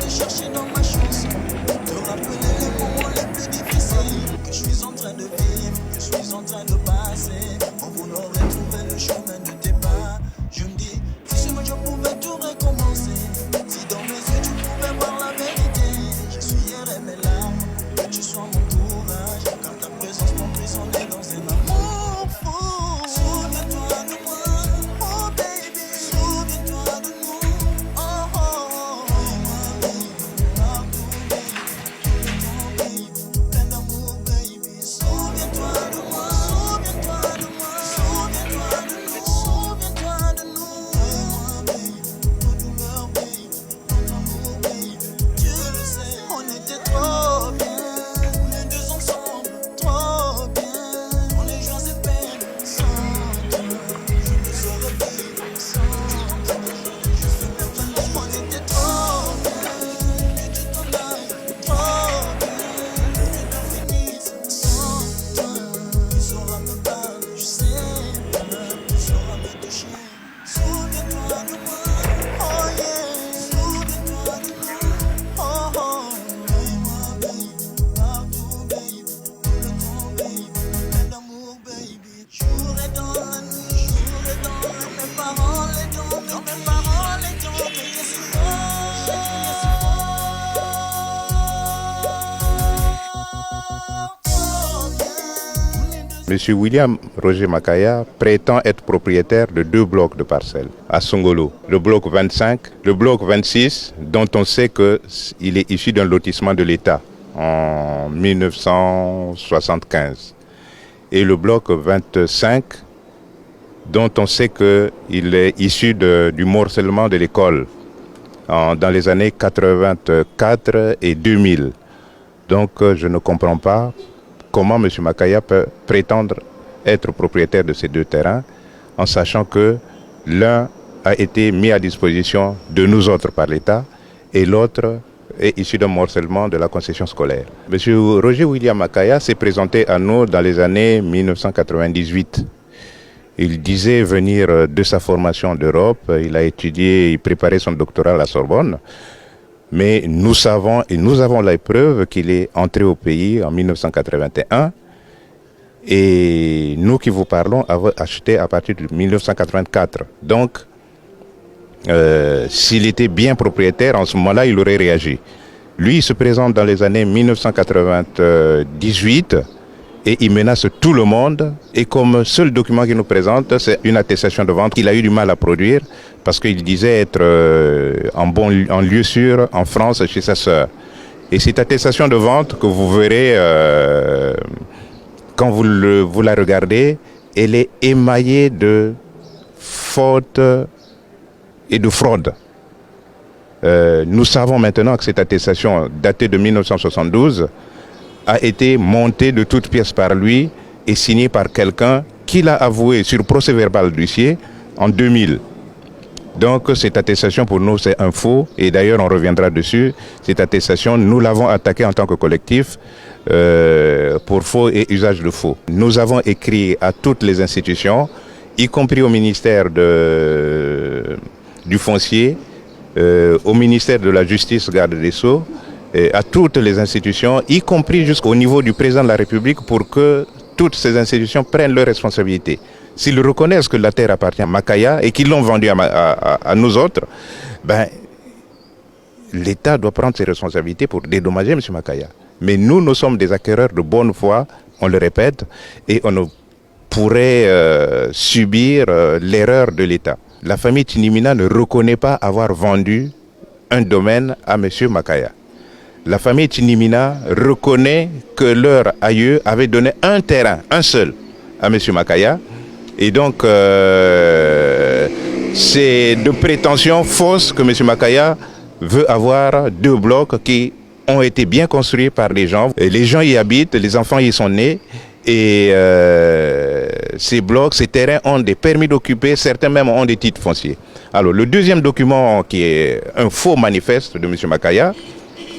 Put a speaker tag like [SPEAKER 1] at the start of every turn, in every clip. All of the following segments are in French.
[SPEAKER 1] chercher dans ma chanson, te rappeler les moments les plus difficiles que je suis en train de vivre, que je suis en train de passer. On vous aurait trouvé le chemin de tes pas. Je me dis, si seulement je pouvais tout recommencer, si dans mes yeux tu pouvais voir la vérité. J'essuierais mes larmes, que tu sois mon courage, car ta présence m'emprisonnait dans un amour fou. Souviens-toi de moi, oh baby, souviens-toi de nous, oh oh oh. Moi baby, partout baby, tout le temps baby, plein d'amour baby. Souviens-toi de moi, souviens-toi de moi, souviens-toi de nous, souviens-toi de nous. Moi baby, nos douleurs baby, notre amour baby, Dieu le sait, on était trop bien, les deux ensemble, trop bien. On les joies et peines, sans toi, je ne saurais vivre sans toi. Je fais mes valises, on était trop bien, et tu t'en ailles, trop bien. Que tout finisse sans toi, tu sauras me parler, je sais pas, tu sauras me toucher. Souviens-toi de moi, oh yeah, souviens-toi de nous, oh oh. Et moi baby, partout baby, tout le temps baby, plein d'amour baby. Jour et dans la nuit, jour et dans mes paroles et dans mes paroles et dans mes questions.
[SPEAKER 2] Monsieur William Roger Makaya prétend être propriétaire de 2 blocs de parcelles à Songolo. Le bloc 25, le bloc 26, dont on sait qu'il est issu d'un lotissement de l'État en 1975. Et le bloc 25, dont on sait qu'il est issu du morcellement de l'école dans les années 84 et 2000. Donc je ne comprends pas comment M. Makaya peut prétendre être propriétaire de ces 2 terrains en sachant que l'un a été mis à disposition de nous autres par l'État et l'autre est issu d'un morcellement de la concession scolaire. M. Roger William Makaya s'est présenté à nous dans les années 1998. Il disait venir de sa formation d'Europe, il a étudié, il préparait son doctorat à la Sorbonne. Mais nous savons et nous avons la preuve qu'il est entré au pays en 1981 et nous qui vous parlons avons acheté à partir de 1984. Donc, s'il était bien propriétaire, en ce moment-là, il aurait réagi. Lui, il se présente dans les années 1998 et il menace tout le monde. Et comme seul document qu'il nous présente, c'est une attestation de vente qu'il a eu du mal à produire parce qu'il disait être en lieu sûr en France chez sa sœur. Et cette attestation de vente que vous verrez quand vous la regardez, elle est émaillée de fautes et de fraude. Nous savons maintenant que cette attestation datée de 1972 a été montée de toutes pièces par lui et signée par quelqu'un qui l'a avoué sur procès-verbal d'huissier en 2000. Donc cette attestation pour nous c'est un faux et d'ailleurs on reviendra dessus. Cette attestation nous l'avons attaquée en tant que collectif pour faux et usage de faux. Nous avons écrit à toutes les institutions, y compris au ministère du foncier, au ministère de la Justice, garde des Sceaux, à toutes les institutions, y compris jusqu'au niveau du président de la République pour que toutes ces institutions prennent leurs responsabilités. S'ils reconnaissent que la terre appartient à Makaya et qu'ils l'ont vendue à nous autres, ben, l'État doit prendre ses responsabilités pour dédommager M. Makaya. Mais nous sommes des acquéreurs de bonne foi, on le répète, et on ne pourrait subir l'erreur de l'État. La famille Tinimina ne reconnaît pas avoir vendu un domaine à M. Makaya. La famille Tinimina reconnaît que leur aïeux avait donné un terrain, un seul, à M. Makaya. Et donc, c'est de prétention fausse que M. Makaya veut avoir 2 blocs qui ont été bien construits par les gens. Et les gens y habitent, les enfants y sont nés. Et ces blocs, ces terrains ont des permis d'occuper, certains même ont des titres fonciers. Alors, le deuxième document qui est un faux manifeste de M. Makaya,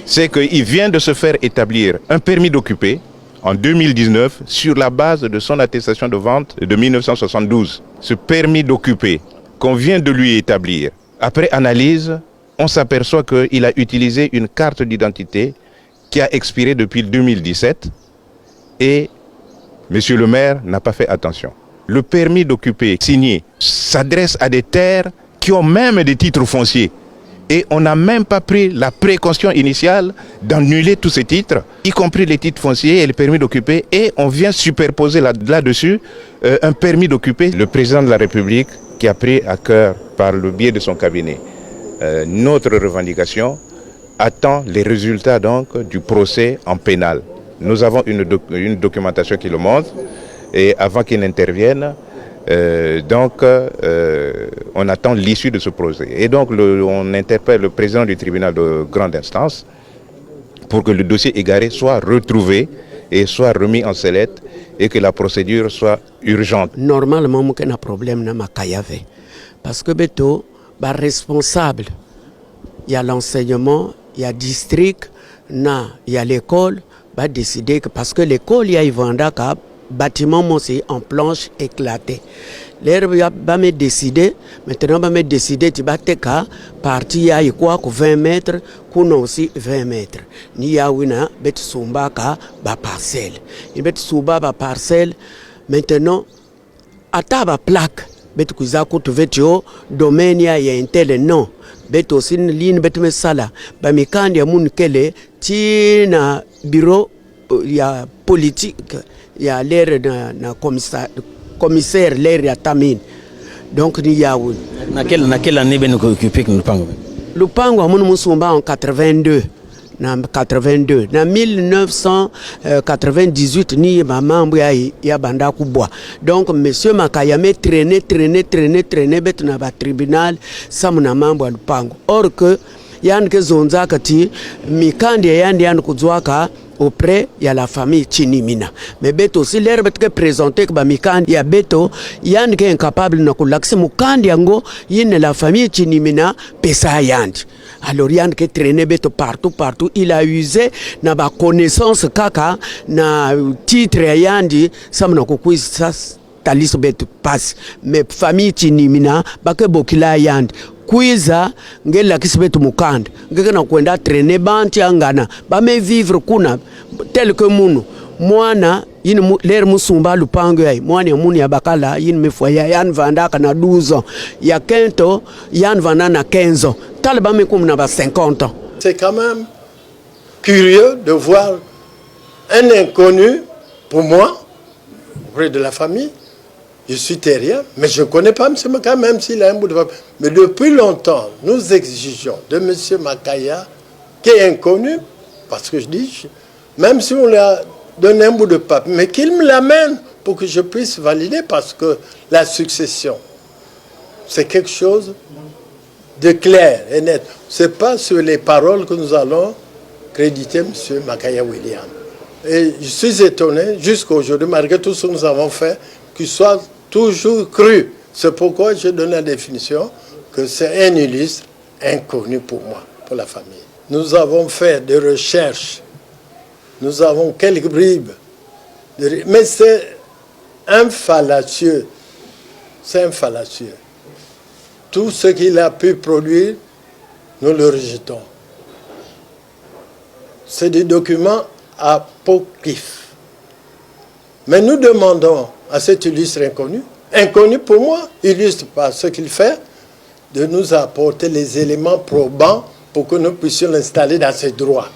[SPEAKER 2] c'est qu'il vient de se faire établir un permis d'occuper en 2019 sur la base de son attestation de vente de 1972. Ce permis d'occuper qu'on vient de lui établir, après analyse, on s'aperçoit qu'il a utilisé une carte d'identité qui a expiré depuis 2017 et Monsieur le maire n'a pas fait attention. Le permis d'occuper signé s'adresse à des terres qui ont même des titres fonciers. Et on n'a même pas pris la précaution initiale d'annuler tous ces titres, y compris les titres fonciers et les permis d'occuper. Et on vient superposer là-dessus un permis d'occuper. Le président de la République qui a pris à cœur par le biais de son cabinet notre revendication attend les résultats donc du procès en pénal. Nous avons une documentation qui le montre et avant qu'il n'intervienne, on attend l'issue de ce procès. Et donc on interpelle le président du tribunal de grande instance pour que le dossier égaré soit retrouvé et soit remis en sellette et que la procédure soit urgente.
[SPEAKER 3] Normalement, il y a un problème dans Makayave. Parce que beto, responsable, il y a l'enseignement, il y a le district, il y a l'école, va décider que parce que l'école, il y a un bâtiment en planche éclaté. L'air va me décider, maintenant va me décider, tu vas te cas, partie à quoi 20 mètres, qu'on aussi 20 mètres. Ni ya wina, bet sumba ka ba parcelle. Il bet sumba ba parcelle, maintenant, à ta ba plaque, bet kuza kutu vetio, domaine ya un tel nom. Bet aussi une ligne bet me sala, ba mikandi ya mun kele, tina bureau, ya politique. Il y a l'air d'un commissaire, l'air de Tamine. Donc, il y a où?
[SPEAKER 4] Dans quelle année vous avez occupé le Lupango?
[SPEAKER 3] Le Lupango, nous en 82. En 82. En 1998, ni maman ya banda kubwa. Donc, monsieur Makayame traîné, bet na ba tribunal, samuna mambo ya Lupango. Or que, yan ke zonza kati, mikandi yan kuzwaka, auprès il y a la famille Chinimina. Mais beto si l'air bet présenté que mikandi ya beto yan ke incapable na kulaksi mukandi yango yin la famille Chinimina pesa yandi. Alors yan ke traîner beto partout il a usé na ba connaissance kaka na titre yandi samna kokuisa talis beto passe mais famille Chinimina bake bokila yandi kuiza ngela kisibetu mukanda ngekena kwenda traîner banti angana ba me vivre kuna tel que munu mwana yin l'air musumba Lupango yai mwana munu ya bakala yin mefoya yan vandaka na 12 ans ya kento yan vanda na 15 ans talba me comme na ba 50 ans.
[SPEAKER 5] C'est quand même curieux de voir un inconnu pour moi auprès de la famille. Je suis terrien, mais je ne connais pas M. Makaya, même s'il a un bout de papier. Mais depuis longtemps, nous exigeons de M. Makaya, qui est inconnu, parce que je dis, même si on lui a donné un bout de papier, mais qu'il me l'amène pour que je puisse valider, parce que la succession, c'est quelque chose de clair et net. Ce n'est pas sur les paroles que nous allons créditer M. Makaya William. Et je suis étonné, jusqu'à aujourd'hui, malgré tout ce que nous avons fait, qu'il soit toujours cru. C'est pourquoi je donne la définition que c'est un illustre inconnu pour moi, pour la famille. Nous avons fait des recherches, nous avons quelques bribes, mais c'est un fallacieux. C'est un fallacieux. Tout ce qu'il a pu produire, nous le rejetons. C'est des documents apocryphes. Mais nous demandons à cet illustre inconnu pour moi, illustre par ce qu'il fait, de nous apporter les éléments probants pour que nous puissions l'installer dans ses droits.